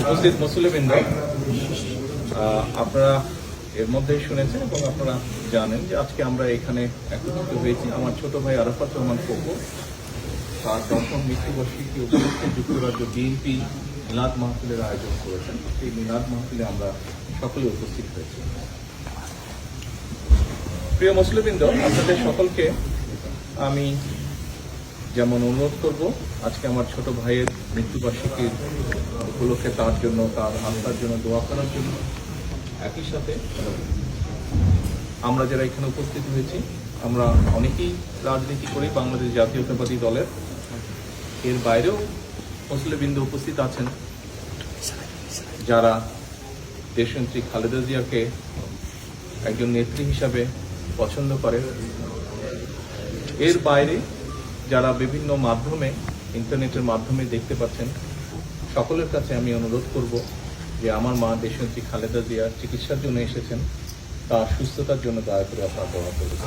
উপস্থিত মুসলিমবৃন্দ, আপনারা এর মধ্যেই শুনেছেন এবং আপনারা জানেন যে আজকে আমরা এখানে একত্রিত হয়েছি আমার ছোট ভাই আরাফাত রহমান পপু তার দশম মৃত্যুবার্ষিকী উপলক্ষে যুক্তরাজ্য বিএনপি মিলাদ মাহফিলের আয়োজন করেছেন। সেই মিলাদ মাহফিলে আমরা সকলে উপস্থিত হয়েছি। প্রিয় মুসলিমবৃন্দ, আপনাদের সকলকে আমি যেমন অনুরোধ করব, আজকে আমার ছোট ভাইয়ের মৃত্যুবার্ষিকীর উপলক্ষে তার জন্য, তার আত্মার জন্য দোয়া করার জন্য। একই সাথে আমরা যারা এখানে উপস্থিত হয়েছি, আমরা অনেকেই রাজনীতি করি বাংলাদেশ জাতীয়তাবাদী দলের। এর বাইরেও মুসলিমবৃন্দ উপস্থিত আছেন যারা দেশনেত্রী খালেদা জিয়াকে একজন নেত্রী হিসাবে পছন্দ করে। এর বাইরে যারা বিভিন্ন মাধ্যমে, ইন্টারনেটের মাধ্যমে দেখতে পাচ্ছেন, সকলের কাছে আমি অনুরোধ করব যে আমার মা দেশনেত্রী খালেদা জিয়া চিকিৎসার জন্য এসেছেন, তার সুস্থতার জন্য দয়া করে আপনারা দোয়া করবেন।